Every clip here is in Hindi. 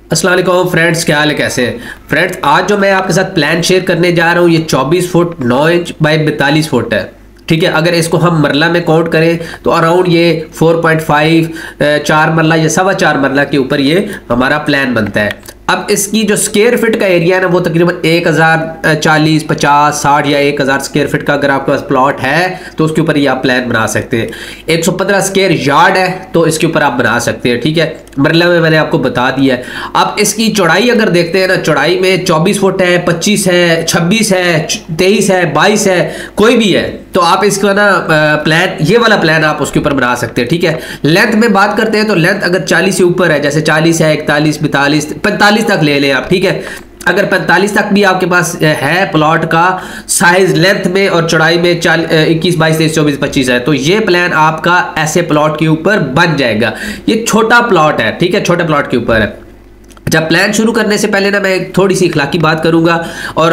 अस्सलाम वालेकुम फ्रेंड्स, क्या हाल है, कैसे हैं फ्रेंड्स। आज जो मैं आपके साथ प्लान शेयर करने जा रहा हूँ ये 24 फुट 9 इंच बाई 42 फुट है। ठीक है, अगर इसको हम मरला में काउंट करें तो अराउंड ये 4.5 4 मरला या 4.25 मरला के ऊपर ये हमारा प्लान बनता है। अब इसकी जो स्क्वायर फिट का एरिया है ना वो तकरीबन 1040 50 60 या 1000 स्क्वायर फिट का अगर आपके पास प्लॉट है तो उसके ऊपर ये आप प्लान बना सकते हैं। 115 स्क्वायर यार्ड है तो इसके ऊपर आप बना सकते हैं। ठीक है, मरला में मैंने आपको बता दिया है। अब इसकी चौड़ाई अगर देखते हैं ना, चौड़ाई में 24 फुट है, 25 है, 26 है, 23 है, 22 है, कोई भी है तो आप इसका ना प्लान, ये वाला प्लान आप उसके ऊपर बना सकते हैं। ठीक है, लेंथ में बात करते हैं तो लेंथ अगर 40 से ऊपर है, जैसे 40 है, 41 42 45 तक ले लें आप। ठीक है, अगर 45 तक भी आपके पास है प्लॉट का साइज लेंथ में और चौड़ाई में 21 22 23 24 25 है तो ये प्लान आपका ऐसे प्लॉट के ऊपर बन जाएगा। ये छोटा प्लॉट है, ठीक है, छोटे प्लॉट के ऊपर है। जब प्लान शुरू करने से पहले ना मैं थोड़ी सी इखलाकी बात करूंगा और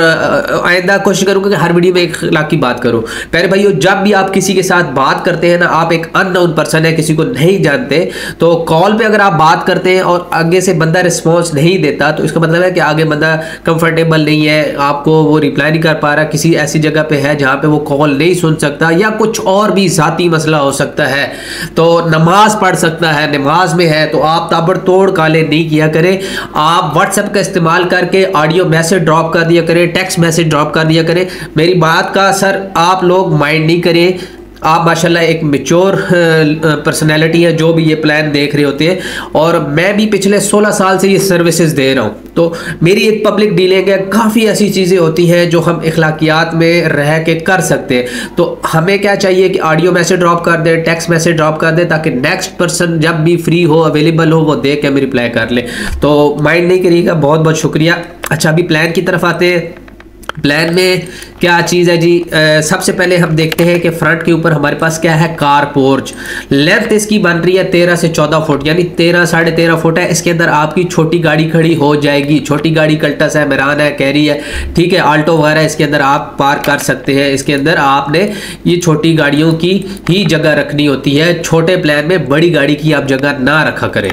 आइंदा कोशिश करूंगा कि हर वीडियो में इखलाकी बात करूं। प्यारे भाइयों, जब भी आप किसी के साथ बात करते हैं ना, आप एक अननोन पर्सन है, किसी को नहीं जानते, तो कॉल पे अगर आप बात करते हैं और आगे से बंदा रिस्पॉन्स नहीं देता तो इसका मतलब है कि आगे बंदा कंफर्टेबल नहीं है, आपको वो रिप्लाई नहीं कर पा रहा, किसी ऐसी जगह पे है जहाँ पे वो कॉल नहीं सुन सकता या कुछ और भी ज़ाती मसला हो सकता है, तो नमाज पढ़ सकता है, नमाज में है, तो आप ताबड़तोड़ काले नहीं किया करें। आप व्हाट्सएप का इस्तेमाल करके ऑडियो मैसेज ड्रॉप कर दिया करें, टेक्स्ट मैसेज ड्रॉप कर दिया करें। मेरी बात का सर आप लोग माइंड नहीं करें। आप माशाल्लाह एक मैच्योर पर्सनैलिटी है जो भी ये प्लान देख रहे होते हैं, और मैं भी पिछले 16 साल से ये सर्विसेज दे रहा हूँ, तो मेरी एक पब्लिक डीलिंग है। काफ़ी ऐसी चीज़ें होती हैं जो हम इखलाकियात में रह के कर सकते हैं, तो हमें क्या चाहिए कि ऑडियो मैसेज ड्रॉप कर दें, टेक्स्ट मैसेज ड्रॉप कर दें, ताकि नेक्स्ट पर्सन जब भी फ्री हो, अवेलेबल हो, वो देख के हमें रिप्लाई कर ले। तो माइंड नहीं करिएगा, बहुत बहुत शुक्रिया। अच्छा, अभी प्लान की तरफ आते हैं। प्लान में क्या चीज़ है जी, सबसे पहले हम देखते हैं कि फ्रंट के ऊपर हमारे पास क्या है, कार पोर्च। लेंथ इसकी बन रही है 13 से 14 फुट, यानी 13 साढ़े 13 फुट है। इसके अंदर आपकी छोटी गाड़ी खड़ी हो जाएगी। छोटी गाड़ी कल्टस है, मेरान है, कैरी है, ठीक है, आल्टो वगैरह इसके अंदर आप पार्क कर सकते हैं। इसके अंदर आपने ये छोटी गाड़ियों की ही जगह रखनी होती है, छोटे प्लान में बड़ी गाड़ी की आप जगह ना रखा करें।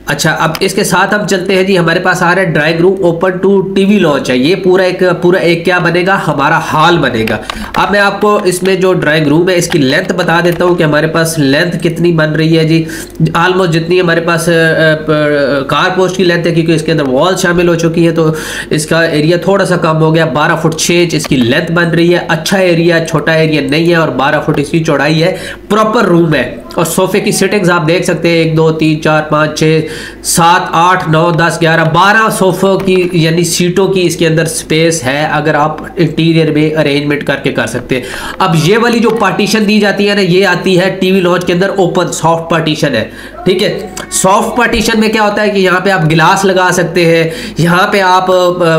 अच्छा, अब इसके साथ हम चलते हैं जी। हमारे पास आ रहा है drawing room open to TV lounge है। ये पूरा एक क्या बनेगा, हमारा हॉल बनेगा। अब मैं आपको इसमें जो ड्राइंग रूम है इसकी लेंथ बता देता हूँ कि हमारे पास लेंथ कितनी बन रही है जी। ऑलमोस्ट जितनी हमारे पास कार पोस्ट की लेंथ है, क्योंकि इसके अंदर वॉल शामिल हो चुकी है तो इसका एरिया थोड़ा सा कम हो गया। 12 फुट 6 इंच इसकी लेंथ बन रही है। अच्छा एरिया, छोटा एरिया नहीं है, और 12 फुट इसकी चौड़ाई है। प्रॉपर रूम है, और सोफे की सिटिंग्स आप देख सकते हैं, 1 2 3 4 5 6 7 8 9 10 11 12 सोफों की यानी सीटों की इसके अंदर स्पेस है, अगर आप इंटीरियर में अरेंजमेंट करके कर सकते हैं। अब ये वाली जो पार्टीशन दी जाती है ना, ये आती है टीवी लॉन्च के अंदर ओपन सॉफ्ट पार्टीशन है। ठीक है, सॉफ्ट पार्टीशन में क्या होता है कि यहाँ पे आप गिलास लगा सकते हैं, यहाँ पे आप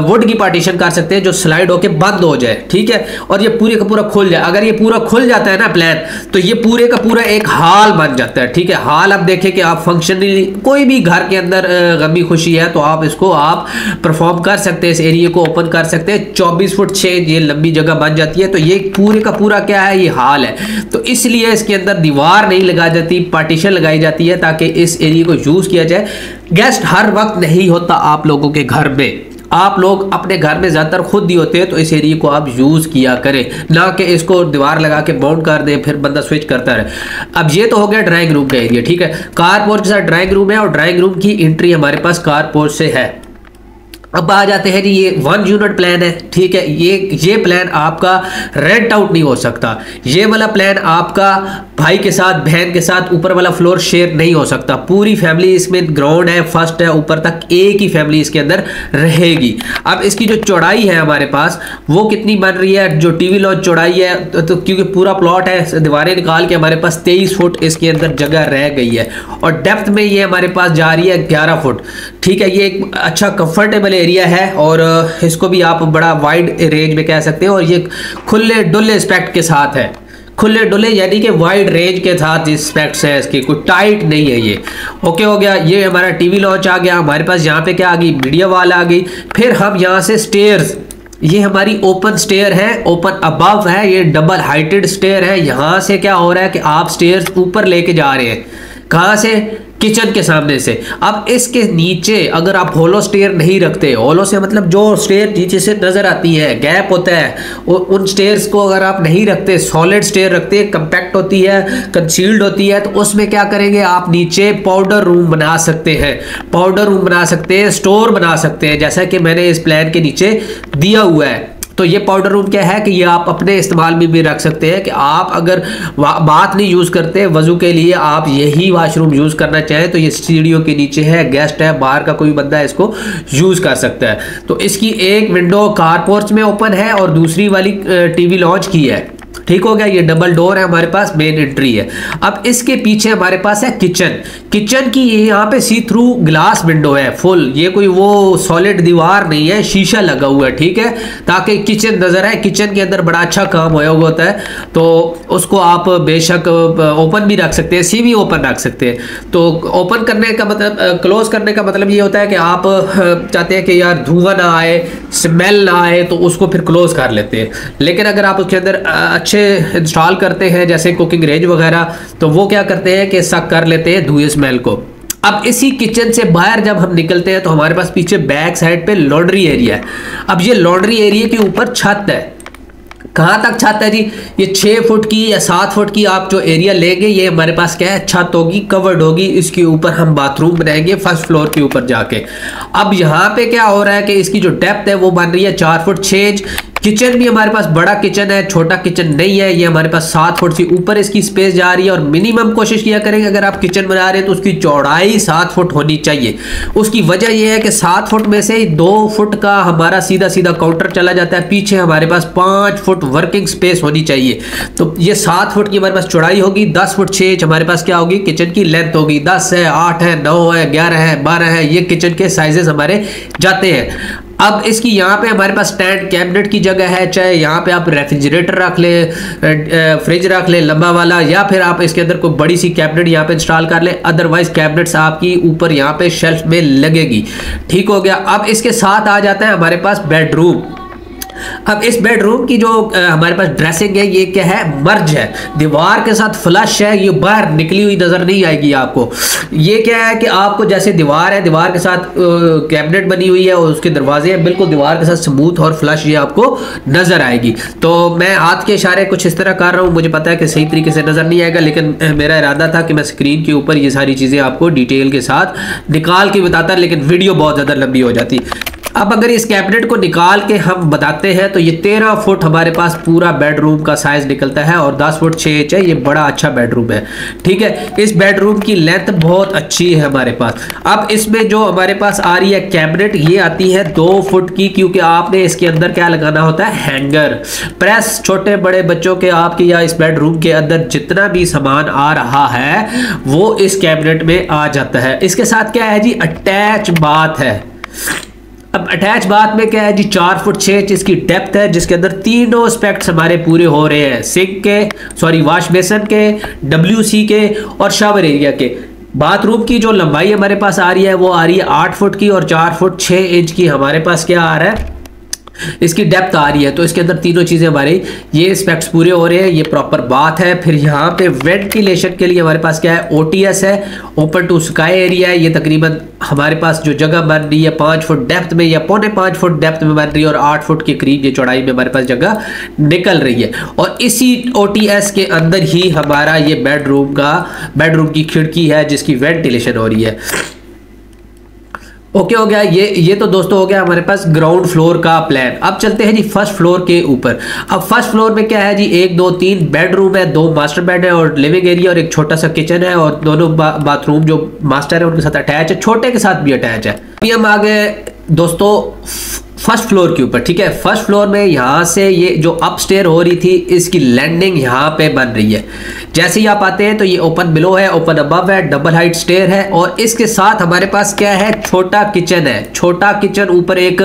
वुड की पार्टीशन कर सकते हैं जो स्लाइड होके बंद हो जाए। ठीक है, और ये पूरे का पूरा खुल जाए। अगर ये पूरा खुल जाता है ना प्लान, तो ये पूरे का पूरा एक हॉल बन जाता है। ठीक है, हॉल आप देखें कि आप फंक्शनली कोई भी घर के अंदर गमी खुशी है तो आप इसको आप परफॉर्म कर सकते हैं, इस एरिया को ओपन कर सकते हैं। 24 फुट 6 ये लंबी जगह बन जाती है, तो ये पूरे का पूरा क्या है, ये हॉल है। तो इसलिए इसके अंदर दीवार नहीं लगाई जाती, पार्टीशन लगाई जाती है ताकि इस एरिया को यूज किया जाए। गेस्ट हर वक्त नहीं होता आप लोगों के घर में, आप लोग अपने घर में ज़्यादातर खुद ही होते हैं, तो इस एरिया को आप यूज़ किया करें, ना कि इसको दीवार लगा के बाउंड कर दें फिर बंदा स्विच करता रहे। अब ये तो हो गया ड्राइंग रूम का एरिया। ठीक है, कार पोर्च के साथ ड्राइंग रूम है, और ड्राइंग रूम की एंट्री हमारे पास कार पोर्च से है। अब आ जाते हैं जी, ये 1 यूनिट प्लान है। ठीक है, ये प्लान आपका रेंट आउट नहीं हो सकता। ये वाला प्लान आपका भाई के साथ, बहन के साथ ऊपर वाला फ्लोर शेयर नहीं हो सकता। पूरी फैमिली इसमें, ग्राउंड है, फर्स्ट है, ऊपर तक एक ही फैमिली इसके अंदर रहेगी। अब इसकी जो चौड़ाई है हमारे पास वो कितनी बन रही है, जो टीवी लॉन्च चौड़ाई है, तो क्योंकि पूरा प्लॉट है, दीवारें निकाल के हमारे पास 23 फुट इसके अंदर जगह रह गई है, और डेप्थ में ये हमारे पास जा रही है 11 फुट। ठीक है, ये एक अच्छा कंफर्टेबल एरिया है, और इसको भी आप बड़ा वाइड रेंज में कह सकते हैं, और ये खुले डुल्ले स्पेक्ट के साथ है। खुले डुले यानी कि वाइड रेंज के साथ स्पेक्ट्स है इसकी, कोई टाइट नहीं है ये। ओके हो गया, ये हमारा टीवी लॉन्च आ गया। हमारे पास यहाँ पे क्या आ गई, मीडिया वॉल आ गई। फिर हम यहाँ से स्टेयर्स, ये हमारी ओपन स्टेयर है, ओपन अबव है, ये डबल हाइटेड स्टेयर है। यहाँ से क्या हो रहा है कि आप स्टेयर्स ऊपर लेके जा रहे हैं। कहाँ से? किचन के सामने से। अब इसके नीचे अगर आप होलो स्टेयर नहीं रखते, होलो से मतलब जो स्टेयर नीचे से नजर आती है, गैप होता है, उन स्टेयर्स को अगर आप नहीं रखते, सॉलिड स्टेयर रखते, कंपैक्ट होती है, कंसील्ड होती है, तो उसमें क्या करेंगे आप नीचे पाउडर रूम बना सकते हैं, पाउडर रूम बना सकते हैं, स्टोर बना सकते हैं, जैसा कि मैंने इस प्लान के नीचे दिया हुआ है। तो ये पाउडर रूम क्या है कि ये आप अपने इस्तेमाल में भी रख सकते हैं कि आप अगर बात नहीं यूज़ करते वजू के लिए, आप यही वाशरूम यूज़ करना चाहें तो ये सीढ़ियों के नीचे है, गेस्ट है, बाहर का कोई बंदा इसको यूज़ कर सकता है। तो इसकी एक विंडो कारपोर्च में ओपन है और दूसरी वाली टीवी लॉन्च की है। ठीक हो गया, ये डबल डोर है हमारे पास, मेन एंट्री है। अब इसके पीछे हमारे पास है किचन। किचन की यहाँ पे सी थ्रू ग्लास विंडो है फुल, ये कोई वो सॉलिड दीवार नहीं है, शीशा लगा हुआ है, ठीक है, ताकि किचन नजर आए। किचन के अंदर बड़ा अच्छा काम होया हुआ होता है, तो उसको आप बेशक ओपन भी रख सकते हैं, सेमी ओपन रख सकते हैं। तो ओपन करने का मतलब, क्लोज करने का मतलब ये होता है कि आप चाहते हैं कि यार धुआं ना आए, स्मेल ना आए, तो उसको फिर क्लोज कर लेते हैं। लेकिन अगर आप उसके अंदर अच्छे इंस्टॉल करते हैं जैसे कुकिंग रेंज वगैरह, तो वो क्या करते हैं कि सक कर लेते हैं धुएं स्मेल को। अब इसी किचन से बाहर जब हम निकलते हैं तो हमारे पास पीछे बैक साइड पे लॉन्ड्री एरिया है। अब ये लॉन्ड्री एरिया के ऊपर छत है। कहाँ तक छत है जी? ये 6 फुट की या 7 फुट की आप जो एरिया लेंगे, ये हमारे पास क्या है, छत होगी, कवर्ड होगी। इसके ऊपर हम बाथरूम बनाएंगे फर्स्ट फ्लोर के ऊपर जाके। अब यहाँ पे क्या हो रहा है कि इसकी जो डेप्थ है वो बन रही है 4 फुट 6 इंच। किचन भी हमारे पास बड़ा किचन है, छोटा किचन नहीं है। ये हमारे पास 7 फुट से ऊपर इसकी स्पेस जा रही है और मिनिमम कोशिश किया करेंगे अगर आप किचन बना रहे हैं तो उसकी चौड़ाई 7 फुट होनी चाहिए। उसकी वजह यह है कि 7 फुट में से 2 फुट का हमारा सीधा सीधा काउंटर चला जाता है, पीछे हमारे पास 5 फुट वर्किंग स्पेस होनी चाहिए। तो ये 7 फुट की हमारे पास चौड़ाई होगी, 10 फुट 6 इंच हमारे पास क्या होगी, किचन की लेंथ होगी। 10 है, 8 है, 9 है, 11 है, 12 है, ये किचन के साइजेस हमारे जाते हैं। अब इसकी यहाँ पे हमारे पास स्टैंड कैबिनेट की जगह है, चाहे यहाँ पे आप रेफ्रिजरेटर रख ले, फ्रिज रख ले लंबा वाला, या फिर आप इसके अंदर कोई बड़ी सी कैबिनेट यहाँ पे इंस्टॉल कर ले। अदरवाइज कैबिनेट्स आपकी ऊपर यहाँ पे शेल्फ में लगेगी। ठीक हो गया। अब इसके साथ आ जाता है हमारे पास बेडरूम। अब इस बेडरूम की जो हमारे पास ड्रेसिंग है, ये क्या है, मर्ज है, दीवार के साथ फ्लश है, ये बाहर निकली हुई नजर नहीं आएगी आपको। ये क्या है कि आपको जैसे दीवार है, दीवार के साथ कैबिनेट बनी हुई है और उसके दरवाजे हैं, बिल्कुल दीवार के साथ स्मूथ और फ्लश ये आपको नजर आएगी। तो मैं हाथ के इशारे कुछ इस तरह कर रहा हूँ, मुझे पता है कि सही तरीके से नजर नहीं आएगा, लेकिन मेरा इरादा था कि मैं स्क्रीन के ऊपर ये सारी चीजें आपको डिटेल के साथ निकाल के बताता, लेकिन वीडियो बहुत ज्यादा लंबी हो जाती। अब अगर इस कैबिनेट को निकाल के हम बताते हैं तो ये 13 फुट हमारे पास पूरा बेडरूम का साइज निकलता है और 10 फुट 6 इंच है। ये बड़ा अच्छा बेडरूम है, ठीक है। इस बेडरूम की लेंथ बहुत अच्छी है हमारे पास। अब इसमें जो हमारे पास आ रही है कैबिनेट, ये आती है 2 फुट की, क्योंकि आपने इसके अंदर क्या लगाना होता है, हैंगर। प्रेस छोटे बड़े बच्चों के आपके या इस बेडरूम के अंदर जितना भी सामान आ रहा है वो इस कैबिनेट में आ जाता है। इसके साथ क्या है जी, अटैच बाथ है। अब अटैच बाथ में क्या है जी, 4 फुट 6 इंच इसकी डेप्थ है, जिसके अंदर तीनों एस्पेक्ट्स हमारे पूरे हो रहे हैं, सिंक के, सॉरी वॉश बेसन के, WC के और शावर एरिया के। बाथरूम की जो लंबाई हमारे पास आ रही है वो आ रही है 8 फुट की और 4 फुट 6 इंच की हमारे पास क्या आ रहा है, इसकी डेप्थ आ रही है। तो इसके अंदर तीनों चीजें हमारे ये स्पेक्ट्स पूरे हो रहे हैं। ये प्रॉपर बात है। फिर यहाँ पे वेंटिलेशन के लिए हमारे पास क्या है, OTS है, ओपन टू स्काई एरिया है। ये तकरीबन हमारे पास जो जगह बन रही है 5 फुट डेप्थ में या 4.5 फुट डेप्थ में बन रही है और 8 फुट के करीब ये चौड़ाई में हमारे पास जगह निकल रही है। और इसी OTS के अंदर ही हमारा ये बेडरूम की खिड़की है जिसकी वेंटिलेशन हो रही है। ओके हो गया। ये तो दोस्तों हो गया हमारे पास ग्राउंड फ्लोर का प्लान। अब चलते हैं जी फर्स्ट फ्लोर के ऊपर। अब फर्स्ट फ्लोर में क्या है जी, 1 2 3 बेडरूम है, 2 मास्टर बेड है और लिविंग एरिया और एक छोटा सा किचन है और दोनों बाथरूम जो मास्टर है उनके साथ अटैच है, छोटे के साथ भी अटैच है। अभी हम आ गए दोस्तों फर्स्ट फ्लोर के ऊपर, ठीक है। फर्स्ट फ्लोर में यहाँ से ये जो अपस्टेयर हो रही थी इसकी लैंडिंग यहाँ पे बन रही है। जैसे ही आप आते हैं तो ये ओपन बिलो है, ओपन अबव है, डबल हाइट स्टेयर है और इसके साथ हमारे पास क्या है, छोटा किचन है। छोटा किचन, ऊपर एक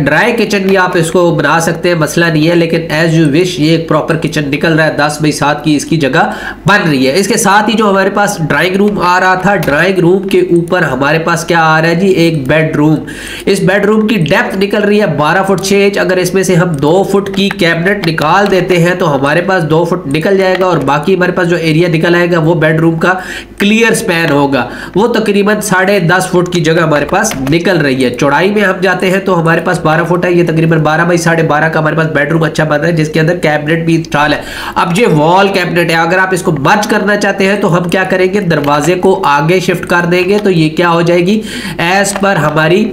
ड्राई किचन भी आप इसको बना सकते हैं, मसला नहीं है, लेकिन एज यू विश ये एक प्रॉपर किचन निकल रहा है। 10 बाई 7 की इसकी जगह बन रही है। इसके साथ ही जो हमारे पास ड्राइंग रूम आ रहा था, ड्राइंग रूम के ऊपर हमारे पास क्या आ रहा है जी, एक बेडरूम। इस बेडरूम की डेप्थ निकल रही है 12 फुट 6 इंच। अगर इसमें से हम 2 फुट की कैबिनेट निकाल देते हैं तो हमारे पास 2 फुट निकल जाएगा और बाकी बाकी हमारे पास जो एरिया निकल आएगा वो बेडरूम का क्लियर स्पैन होगा, वो तकरीबन 10.5 फुट की जगह हमारे पास निकल रही है। चौड़ाई में हम जाते हैं तो हमारे पास 12 फुट है, ये तकरीबन 12 बाई 12.5 का हमारे पास बेडरूम अच्छा बन रहा है, जिसके अंदर कैबिनेट भी इंस्टॉल है। अब ये वॉल कैबिनेट है, अगर आप इसको मर्ज करना चाहते हैं तो हम क्या करेंगे, दरवाजे को आगे शिफ्ट कर देंगे तो ये क्या हो जाएगी, एज पर हमारी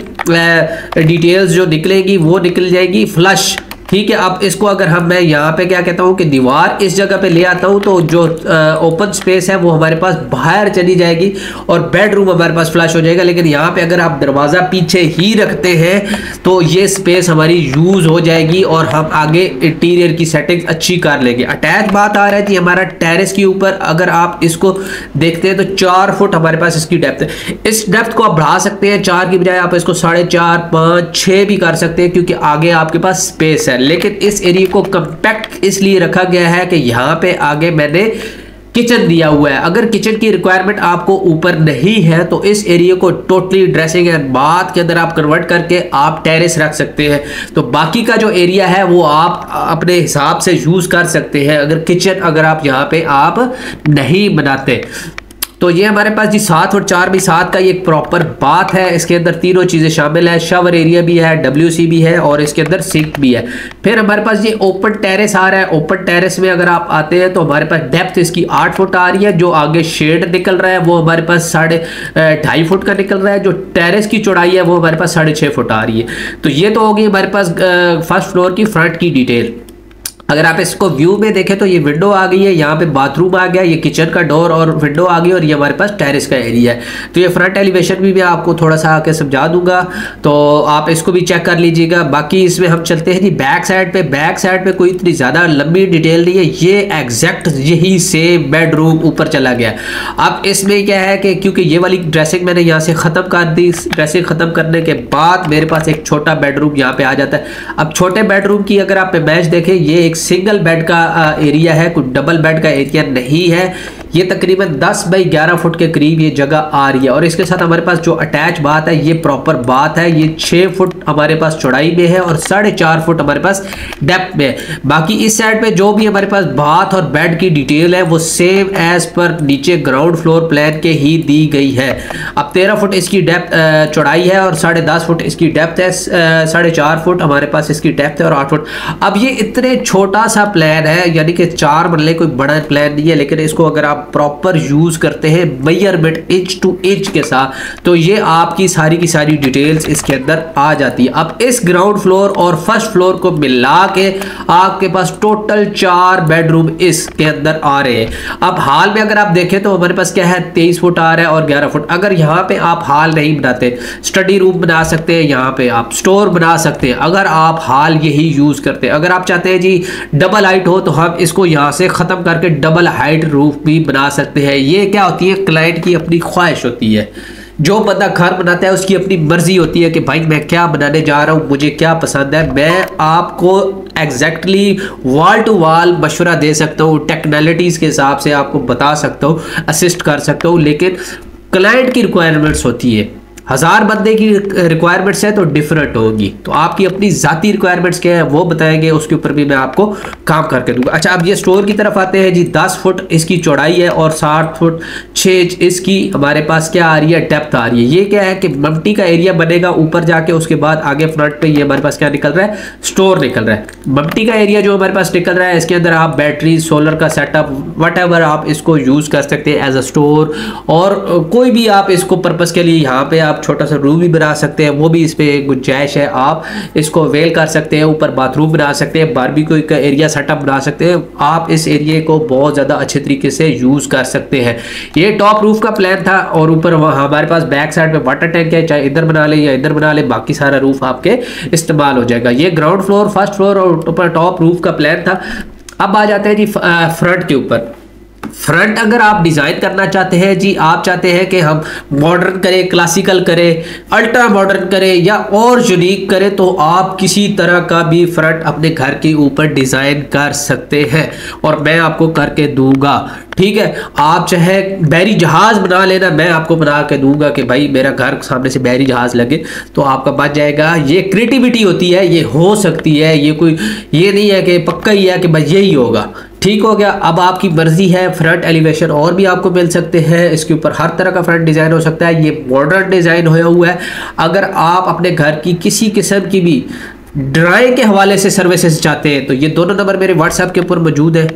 डिटेल्स जो निकलेगी वो निकल जाएगी फ्लश। ठीक है, अब इसको अगर मैं यहाँ पे क्या कहता हूँ कि दीवार इस जगह पे ले आता हूँ तो जो ओपन स्पेस है वो हमारे पास बाहर चली जाएगी और बेडरूम हमारे पास फ्लश हो जाएगा। लेकिन यहाँ पे अगर आप दरवाज़ा पीछे ही रखते हैं तो ये स्पेस हमारी यूज़ हो जाएगी और हम आगे इंटीरियर की सेटिंग अच्छी कर लेंगे। अटैच बात आ रहा है जी हमारा टेरेस के ऊपर, अगर आप इसको देखते हैं तो 4 फुट हमारे पास इसकी डेप्थ है। इस डेप्थ को आप बढ़ा सकते हैं, 4 की बजाय आप इसको 4.5, 5, 6 भी कर सकते हैं क्योंकि आगे आपके पास स्पेस है। लेकिन इस एरिया को कंपैक्ट इसलिए रखा गया है कि यहां पे आगे मैंने किचन दिया हुआ है। अगर किचन की रिक्वायरमेंट आपको ऊपर नहीं है तो इस एरिया को टोटली ड्रेसिंग एंड बाथ के अंदर आप कन्वर्ट करके आप टेरेस रख सकते हैं। तो बाकी का जो एरिया है वो आप अपने हिसाब से यूज कर सकते हैं, अगर किचन अगर आप यहाँ पे आप नहीं बनाते। तो ये हमारे पास जी 7 फुट 4 बाई 7 का ये एक प्रॉपर बाथ है। इसके अंदर तीनों चीज़ें शामिल है, शावर एरिया भी है, WC भी है और इसके अंदर सिंक भी है। फिर हमारे पास ये ओपन टेरेस आ रहा है। ओपन टेरेस में अगर आप आते हैं तो हमारे पास डेप्थ इसकी 8 फुट आ रही है, जो आगे शेड निकल रहा है वो हमारे पास 2.5 फुट का निकल रहा है, जो टेरेस की चौड़ाई है वो हमारे पास 6.5 फुट आ रही है। तो ये तो होगी हमारे पास फर्स्ट फ्लोर की फ्रंट की डिटेल। अगर आप इसको व्यू में देखें तो ये विंडो आ गई है, यहाँ पे बाथरूम आ गया, ये किचन का डोर और विंडो आ गई और ये हमारे पास टेरेस का एरिया है। तो ये फ्रंट एलिवेशन भी मैं आपको थोड़ा सा आके समझा दूंगा, तो आप इसको भी चेक कर लीजिएगा। बाकी इसमें हम चलते हैं जी बैक साइड पे। बैक साइड पे कोई इतनी ज़्यादा लंबी डिटेल नहीं है, ये एग्जैक्ट यही सेम बेडरूम ऊपर चला गया। अब इसमें क्या है कि क्योंकि ये वाली ड्रेसिंग मैंने यहाँ से ख़त्म कर दी, ड्रेसिंग ख़त्म करने के बाद मेरे पास एक छोटा बेडरूम यहाँ पे आ जाता है। अब छोटे बेडरूम की अगर आप मैच देखें, ये एक सिंगल बेड का एरिया है, कोई डबल बेड का एरिया नहीं है। ये तकरीबन 10 बाई 11 फुट के करीब ये जगह आ रही है और इसके साथ हमारे पास जो अटैच बात है ये प्रॉपर बात है। ये 6 फुट हमारे पास चौड़ाई में है और 4.5 फुट हमारे पास डेप्थ में है। बाकी इस साइड पे जो भी हमारे पास बाथ और बेड की डिटेल है वो सेम एज पर नीचे ग्राउंड फ्लोर प्लान के ही दी गई है। अब 13 फुट इसकी डेप्थ चौड़ाई है और 10.5 फुट इसकी डेप्थ है, 4.5 फुट हमारे पास इसकी डेप्थ है और 8 फुट। अब ये इतने छोटा सा प्लान है, यानी कि 4 मरले कोई बड़ा प्लान नहीं है, लेकिन इसको अगर आप प्रॉपर यूज करते हैं मेजरमेंट इंच टू इंच के साथ तो ये आपकी सारी की सारी डिटेल्स इसके अंदर आ जाती है। अब इस ग्राउंड फ्लोर और फर्स्ट फ्लोर को मिला के आपके पास टोटल 4 बेडरूम इसके अंदर आ रहे हैं। अब हाल में अगर आप देखें तो हमारे पास क्या है, 23 फुट आ रहा है और 11 फुट। अगर यहाँ पे आप हाल नहीं बनाते, स्टडी रूम बना सकते हैं, यहाँ पे आप स्टोर बना सकते हैं, अगर आप हाल यही यूज करते हैं। अगर आप चाहते हैं जी डबल हाइट हो तो हम इसको यहाँ से खत्म करके डबल हाइट रूफ भी बना सकते हैं। ये क्या होती है, क्लाइंट की अपनी ख्वाहिश होती है। जो बंदा घर बनाता है उसकी अपनी मर्जी होती है कि भाई मैं क्या बनाने जा रहा हूँ, मुझे क्या पसंद है। मैं आपको एग्जैक्टली वॉल टू वॉल मशवरा दे सकता हूँ, टेक्नोलॉजीज के हिसाब से आपको बता सकता हूँ, असिस्ट कर सकता हूँ, लेकिन क्लाइंट की रिक्वायरमेंट्स होती है। 1000 बंदे की रिक्वायरमेंट्स है तो डिफरेंट होगी, तो आपकी अपनी ज़ाती रिक्वायरमेंट्स क्या है वो बताएंगे, उसके ऊपर भी मैं आपको काम करके दूंगा। अच्छा, अब ये स्टोर की तरफ आते हैं जी। 10 फुट इसकी चौड़ाई है और 7 फुट 6 इंच इसकी हमारे पास क्या आ रही है, डेप्थ आ रही है। ये क्या है कि मम्टी का एरिया बनेगा ऊपर जाके, उसके बाद आगे फ्रंट पे ये हमारे पास क्या निकल रहा है, स्टोर निकल रहा है। मम्टी का एरिया जो हमारे पास निकल रहा है इसके अंदर आप बैटरी, सोलर का सेटअप, वट आप इसको यूज़ कर सकते हैं एज अ स्टोर, और कोई भी आप इसको पर्पज़ के लिए यहाँ पे आप छोटा सा रूम भी बना सकते हैं, वो भी इस पे गुंजाइश है। आप इसको वेल कर सकते हैं, ऊपर बाथरूम बना सकते हैं, बारबेक्यू का एरिया सेटअप बना सकते हैं। आप इस एरिया को बहुत ज़्यादा अच्छे तरीके से यूज़ कर सकते हैं। ये टॉप रूफ का प्लान था और ऊपर हमारे पास बैक साइड पे वाटर टैंक है, चाहे इधर बना ले या इधर बना ले, बाकी सारा रूफ आपके इस्तेमाल हो जाएगा। ये ग्राउंड फ्लोर, फर्स्ट फ्लोर और ऊपर टॉप रूफ का प्लान था। अब आ जाते हैं जी फ्रंट के ऊपर। फ्रंट अगर आप डिज़ाइन करना चाहते हैं जी, आप चाहते हैं कि हम मॉडर्न करें, क्लासिकल करें, अल्ट्रा मॉडर्न करें या और यूनिक करें, तो आप किसी तरह का भी फ्रंट अपने घर के ऊपर डिज़ाइन कर सकते हैं और मैं आपको करके दूंगा। ठीक है, आप चाहे बैरी जहाज़ बना लेना, मैं आपको बना के दूंगा कि भाई मेरा घर सामने से बैरी जहाज़ लगे तो आपका बच जाएगा। ये क्रिएटिविटी होती है, ये हो सकती है, ये कोई ये नहीं है कि पक्का ही है कि बस यही होगा। ठीक हो गया। अब आपकी मर्जी है, फ्रंट एलिवेशन और भी आपको मिल सकते हैं, इसके ऊपर हर तरह का फ्रंट डिज़ाइन हो सकता है। ये मॉडर्न डिज़ाइन होया हुआ है। अगर आप अपने घर की किसी किस्म की भी ड्राइंग के हवाले से सर्विसेज चाहते हैं तो ये दोनों नंबर मेरे व्हाट्सएप के ऊपर मौजूद है।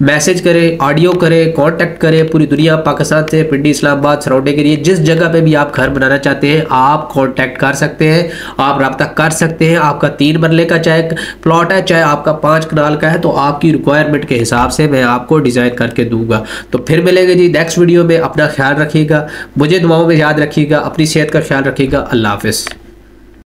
मैसेज करें, ऑडियो करें, कांटेक्ट करें। पूरी दुनिया, पाकिस्तान से पिंडी, इस्लामाबाद, सराउंडिंग एरिया, जिस जगह पे भी आप घर बनाना चाहते हैं आप कांटेक्ट कर सकते हैं, आप रब्ता कर सकते हैं। आपका 3 मरले का चाहे प्लॉट है, चाहे आपका 5 कनाल का है, तो आपकी रिक्वायरमेंट के हिसाब से मैं आपको डिज़ाइन करके दूंगा। तो फिर मिलेंगे जी नेक्स्ट वीडियो में। अपना ख्याल रखिएगा, मुझे दुआओं में याद रखिएगा, अपनी सेहत का ख्याल रखिएगा। अल्लाह हाफिज़।